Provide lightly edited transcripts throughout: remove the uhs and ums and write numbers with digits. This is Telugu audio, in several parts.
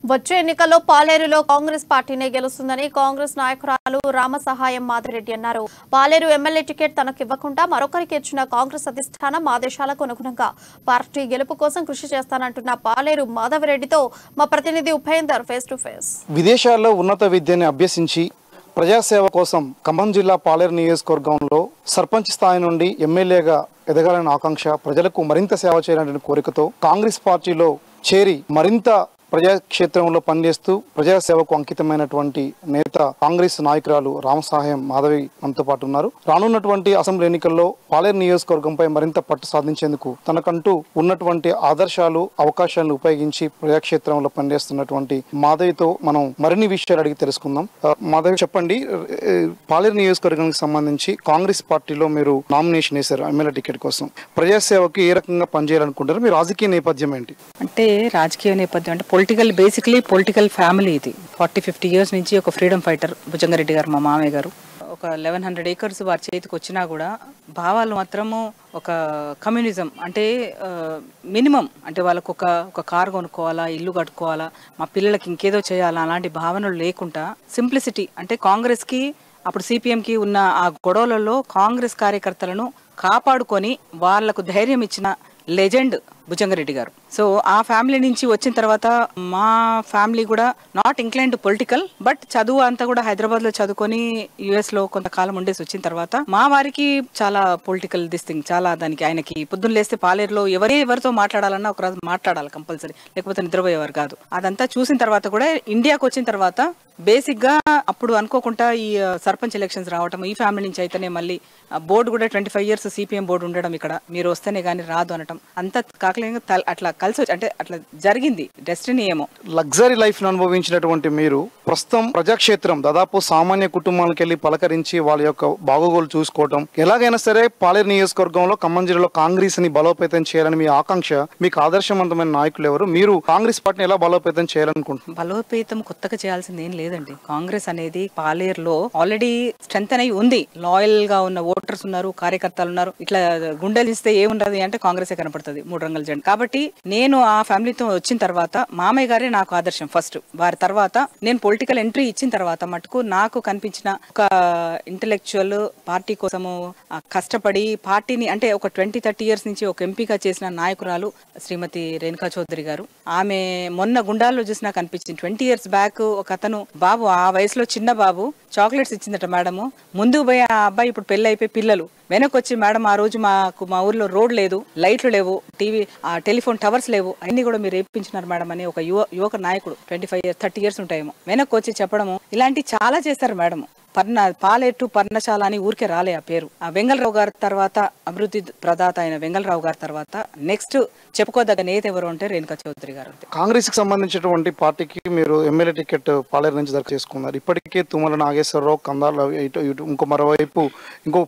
వచ్చే ఎన్నికల్లో పాలేరులో కాంగ్రెస్ పార్టీనే గెలుస్తుందని కాంగ్రెస్ నాయకురాలు రామసహాయం మాదిరెడ్డి అన్నారు. పాలేరు ఎమ్మెల్యే టికెట్ తనకు ఇవ్వకుండా మరొకరికి ఇచ్చిన కాంగ్రెస్ అధిష్టానం ఆదేశాలకు అనుగుణంగా పార్టీ గెలుపు కోసం కృషి చేస్తానంటున్న పాలేరు మాధవరెడ్డితో మా ప్రతినిధి ఉపేందర్ ఫేస్ టు ఫేస్. విదేశాల్లో ఉన్నత విద్యను అభ్యసించి ప్రజాసేవ కోసం ఖమ్మం జిల్లా పాలేరు నియోజకవర్గంలో సర్పంచ్ స్థాయి నుండి ఎమ్మెల్యేగా ఎదగాలనే ఆకాంక్ష, ప్రజలకు మరింత సేవ చేయాలనే కోరికతో కాంగ్రెస్ పార్టీలో చేరి మరింత ప్రజాక్షేత్రంలో పనిచేస్తూ ప్రజాసేవకు అంకితమైనటువంటి నేత కాంగ్రెస్ నాయకురాలు రామసహాయం మాధవి మనతో పాటు ఉన్నారు. రానున్నటువంటి అసెంబ్లీ ఎన్నికల్లో పాలేరు నియోజకవర్గంపై మరింత పట్టు సాధించేందుకు తనకంటూ ఉన్నటువంటి ఆదర్శాలు, అవకాశాలను ఉపయోగించి ప్రజాక్షేత్రంలో పనిచేస్తున్నటువంటి మాధవితో మనం మరిన్ని విషయాలు అడిగి తెలుసుకుందాం. మాధవి, చెప్పండి, పాలేరు నియోజకవర్గానికి సంబంధించి కాంగ్రెస్ పార్టీలో మీరు నామినేషన్ వేశారు ఎమ్మెల్యే టికెట్ కోసం. ప్రజాసేవకి ఏ రకంగా పనిచేయాలనుకుంటారు? మీ రాజకీయ నేపథ్యం ఏంటి? అంటే రాజకీయ నేపథ్యం అంటే బేసికలీ పొలిటికల్ ఫ్యామిలీ. ఇది 40-50 years నుంచి ఒక ఫ్రీడమ్ ఫైటర్ భుజంగారెడ్డి గారు, మా మామయ్య గారు. ఒక 1100 acres వారి చేతికి వచ్చినా కూడా భావాలు మాత్రము ఒక కమ్యూనిజం అంటే మినిమం, అంటే వాళ్ళకు ఒక కారు కొనుక్కోవాలా, ఇల్లు కట్టుకోవాలా, మా పిల్లలకి ఇంకేదో చేయాలా, అలాంటి భావనలు లేకుండా సింప్లిసిటీ. అంటే కాంగ్రెస్కి అప్పుడు సిపిఎంకి ఉన్న ఆ గొడవలలో కాంగ్రెస్ కార్యకర్తలను కాపాడుకొని వాళ్లకు ధైర్యం ఇచ్చిన లెజెండ్ భుజంగారెడ్డి గారు. సో ఆ ఫ్యామిలీ నుంచి వచ్చిన తర్వాత మా ఫ్యామిలీ కూడా not incline to political, but చదువు అంతా కూడా హైదరాబాద్ లో చదువుకొని యుఎస్ లో కొంతకాలం ఉండేసి వచ్చిన తర్వాత మా వారికి చాలా పొలిటికల్ దిస్తింగ్, చాలా దానికి ఆయనకి పొద్దున్న లేస్తే పాలేరులో ఎవరితో మాట్లాడాలన్నా ఒక రోజు మాట్లాడాలి కంపల్సరీ, లేకపోతే నిద్రపోయేవారు కాదు. అదంతా చూసిన తర్వాత కూడా ఇండియాకి వచ్చిన తర్వాత బేసిక్ గా అప్పుడు అనుకోకుండా ఈ సర్పంచ్ ఎలక్షన్స్ రావటం, ఈ ఫ్యామిలీ నుంచి అయితేనే మళ్ళీ బోర్డు కూడా 25 years సిపిఎం బోర్డు ఉండడం, ఇక్కడ మీరు వస్తేనే గానీ రాదు అనటం, అంతా కాకలేక అట్లా కలిసి వచ్చి అంటే అట్లా జరిగింది డెస్టినీ ఏమో. లగ్జరీ లైఫ్ ను అనుభవించినటువంటి మీరు ప్రస్తుతం ప్రజాక్షేత్రం దాదాపు సామాన్య కుటుంబాలకు వెళ్ళి పలకరించి వాళ్ళ యొక్క బాగోగులు చూసుకోవటం, ఎలాగైనా సరే పాలేరు నియోజకవర్గంలో ఖమ్మం జిల్లాలో కాంగ్రెస్ ని బలోపేతం చేయాలని మీ ఆకాంక్ష. మీకు ఆదర్శవంతమైన నాయకులు ఎవరు? మీరు కాంగ్రెస్ పార్టీని ఎలా బలోపేతం చేయాలనుకుంటున్నారు? బలోపేతం కొత్తగా చేయాల్సింది ఏం లేదండి. కాంగ్రెస్ అనేది పాలేరులో ఆల్రెడీ స్ట్రెంత్ అనేది ఉంది. లాయల్ గా ఉన్న ఓటర్స్ ఉన్నారు, కార్యకర్తలు ఉన్నారు. ఇట్లా గుండెలు ఇస్తే ఏముండదు అంటే కాంగ్రెస్ కనపడుతుంది, 3 రంగుల జెండా. కాబట్టి నేను ఆ ఫ్యామిలీతో వచ్చిన తర్వాత మామయ్య గారే నాకు ఆదర్శం ఫస్ట్. వారి తర్వాత నేను పొలిటికల్ ఎంట్రీ ఇచ్చిన తర్వాత మటుకు నాకు కనిపించిన ఒక ఇంటెలెక్చువల్, పార్టీ కోసము కష్టపడి పార్టీని అంటే ఒక 20-30 years నుంచి ఒక ఎంపీగా చేసిన నాయకురాలు శ్రీమతి రేణుకా చౌదరి గారు. ఆమె మొన్న గుండాల్లో చూసి నాకు అనిపించింది. 20 years బ్యాక్ ఒక అతను బాబు, ఆ వయసులో చిన్న బాబు చాక్లెట్స్ ఇచ్చిందట మేడము. ముందుకు పోయి ఆ అబ్బాయి ఇప్పుడు పెళ్లి అయిపోయి పిల్లలు వెనక్కి వచ్చి, మేడం ఆ రోజు మా ఊర్లో రోడ్ లేదు, లైట్లు లేవు, టెలిఫోన్ టవర్స్ లేవు, అన్ని కూడా మీరు రేపించినారు మేడం అని ఒక యువక నాయకుడు 25-30 years ఉంటాయేమో వెనక్కి వచ్చి చెప్పడము. ఇలాంటి చాలా చేస్తారు మేడం. పాలేరు పర్ణశాల అని ఊరికే రాలే ఆ పేరు. ఆ వెంగళరావు గారి తర్వాత, అభివృద్ధి ప్రదాత అయిన వెంగళరావు గారి తర్వాత నెక్స్ట్ చెప్పుకోదగ్గ నేత ఎవరు అంటే రేణుకా చౌదరి గారు. కాంగ్రెస్ కి సంబంధించినటువంటి పార్టీకి మీరు ఎమ్మెల్యే టికెట్ పాలేరు నుంచి దరఖాస్తు చేసుకున్నారు. ఇప్పటికే తుమ్మల నాగేశ్వరరావు, కందాల ఇంకో మరోవైపు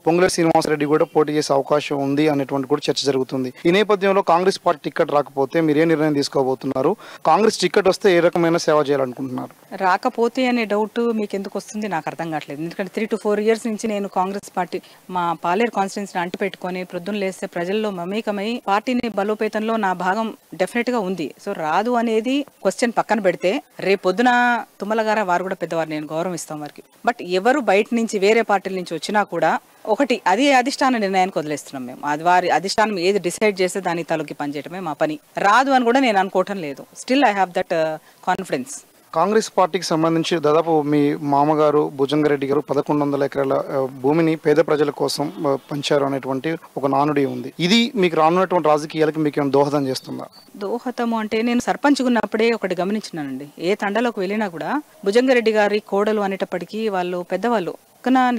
పొంగులేటి శ్రీనివాసరెడ్డి కూడా పోటీ చేసే అవకాశం ఉంది అనేటువంటి కూడా చర్చ జరుగుతుంది. ఈ నేపథ్యంలో కాంగ్రెస్ పార్టీ టికెట్ రాకపోతే మీరు ఏ నిర్ణయం తీసుకోబోతున్నారు? కాంగ్రెస్ టికెట్ వస్తే ఏ రకమైన సేవ చేయాలనుకుంటున్నారు? రాకపోతే అనే డౌట్ మీకు ఎందుకు వస్తుంది నాకు అర్థం కావట్లేదు. ఎందుకంటే 3-4 years నుంచి నేను కాంగ్రెస్ పార్టీ మా పాలేరు కాన్స్టిట్యున్సీని అంటిపెట్టుకొని ప్రొద్దున లేస్తే ప్రజల్లో మమేకమై పార్టీని బలోపేతంలో నా భాగం డెఫినెట్ గా ఉంది. సో రాదు అనేది క్వశ్చన్ పక్కన పెడితే, రేపు పొద్దున తుమ్మల గారు వారు కూడా పెద్దవారు, నేను గౌరవిస్తాం వారికి. బట్ ఎవరు బయట నుంచి వేరే పార్టీల నుంచి వచ్చినా కూడా ఒకటి, అది అధిష్టాన నిర్ణయానికి వదిలేస్తున్నాం మేము. అది వారి అధిష్టానం ఏది డిసైడ్ చేస్తే దానికి తలకి పనిచేయటమే మా పని. రాదు అని కూడా నేను అనుకోవటం లేదు. Still I have that confidence. Congress పార్టీకి సంబంధించి దాదాపు మీ మామగారు భుజంగారెడ్డి గారు 1100 ఎకరాల భూమిని పేద ప్రజల కోసం పంచారు అనేటువంటి ఒక నానుడి ఉంది. ఇది మీకు రానున్నటువంటి రాజకీయాలకి మీకు ఏమైనా దోహదం చేస్తుందా? దోహదము అంటే నేను సర్పంచ్ ఉన్నప్పుడే ఒకటి గమనించినానండి. ఏ తండలోకి వెళ్ళినా కూడా భుజంగారెడ్డి గారి కోడలు అనేటప్పటికీ వాళ్ళు పెద్దవాళ్ళు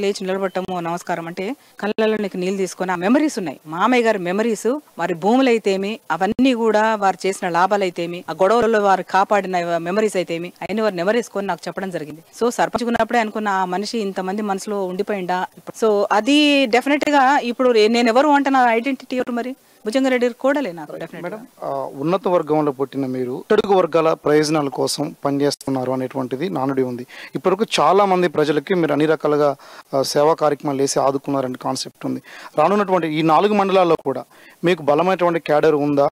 లేచి నిలబడటము, నమస్కారం అంటే కళ్ళలో నీకు నీళ్ళు తీసుకొని ఆ మెమరీస్ ఉన్నాయి. మామయ్య గారి మెమరీస్, వారి భూములు అయితేమి, అవన్నీ కూడా వారు చేసిన లాభాలు అయితేమి, ఆ గొడవలలో వారు కాపాడిన మెమరీస్ అయితేమి అయిన వారు నెమరేసుకొని నాకు చెప్పడం జరిగింది. సో సర్పంచ్ ఉన్నప్పుడే అనుకున్న ఆ మనిషి ఇంతమంది మనసులో ఉండిపోయిందా. సో అది డెఫినెట్ గా ఇప్పుడు నేను ఎవరు అంటే నా ఐడెంటిటీ ఎవరు? మరి భుజంగారెడ్డి కోడలే నాకు. మేడం, ఉన్నత వర్గంలో పుట్టిన మీరు అట్టడుగు వర్గాల ప్రయోజనాల కోసం పనిచేస్తున్నారు అనేటువంటిది నానుడి ఉంది. ఇప్పటివరకు చాలా మంది ప్రజలకి మీరు అన్ని రకాలుగా సేవా కార్యక్రమాలు వేసి ఆదుకున్నారనే కాన్సెప్ట్ ఉంది. రానున్నటువంటి ఈ 4 మండలాల్లో కూడా మీకు బలమైనటువంటి క్యాడర్ ఉందా?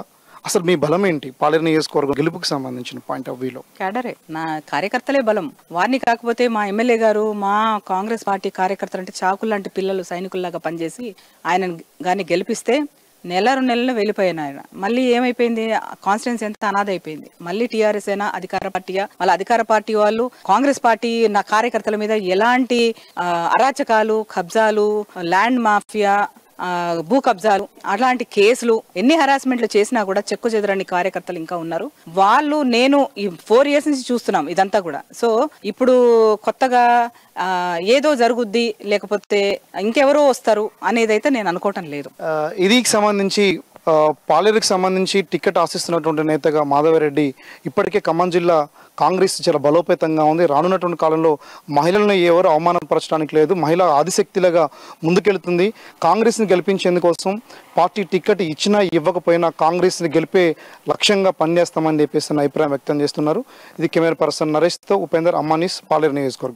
అసలు మీ బలం ఏంటి పాలేరు నియోజకవర్గం గెలుపుకి సంబంధించిన పాయింట్ ఆఫ్ వ్యూలో? క్యాడరే, నా కార్యకర్తలే బలం. వారిని కాకపోతే మా ఎమ్మెల్యే గారు మా కాంగ్రెస్ పార్టీ కార్యకర్తలు అంటే చాకులు లాంటి పిల్లలు సైనికుల్లాగా పనిచేసి ఆయన గాని గెలిపిస్తే నెల 2 నెలలు వెళ్ళిపోయాను ఆయన. మళ్ళీ ఏమైపోయింది, కాన్స్టిట్యున్సీ ఎంత అనాథ అయిపోయింది. మళ్ళీ టీఆర్ఎస్ అయినా అధికార పార్టీయా, వాళ్ళ అధికార పార్టీ వాళ్ళు కాంగ్రెస్ పార్టీ నా కార్యకర్తల మీద ఎలాంటి అరాచకాలు, కబ్జాలు, ల్యాండ్ మాఫియా, భూ కబ్జాలు, అలాంటి కేసులు ఎన్ని హరాస్మెంట్లు చేసినా కూడా చెక్కు చెదరని కార్యకర్తలు ఇంకా ఉన్నారు. వాళ్ళు నేను ఈ 4 years నుంచి చూస్తున్నాం ఇదంతా కూడా. సో ఇప్పుడు కొత్తగా ఏదో జరుగుద్ది లేకపోతే ఇంకెవరో వస్తారు అనేదైతే నేను అనుకోవటం లేదు. ఇది సంబంధించి పాలేరుకి సంబంధించి టికెట్ ఆశిస్తున్నటువంటి నేతగా మాధవరెడ్డి ఇప్పటికే ఖమ్మం జిల్లా కాంగ్రెస్ చాలా బలోపేతంగా ఉంది. రానున్నటువంటి కాలంలో మహిళలను ఎవరు అవమానపరచడానికి లేదు, మహిళా ఆదిశక్తిలాగా ముందుకెళ్తుంది. కాంగ్రెస్ని గెలిపించేందుకోసం పార్టీ టికెట్ ఇచ్చినా ఇవ్వకపోయినా కాంగ్రెస్ని గెలిపే లక్ష్యంగా పనిచేస్తామని చెప్పేసి అభిప్రాయం వ్యక్తం చేస్తున్నారు. ఇది కెమెరా పర్సన్ నరేష్తో ఉపేందర్, అమ్మానీస్, పాలేరు నియోజకవర్గం.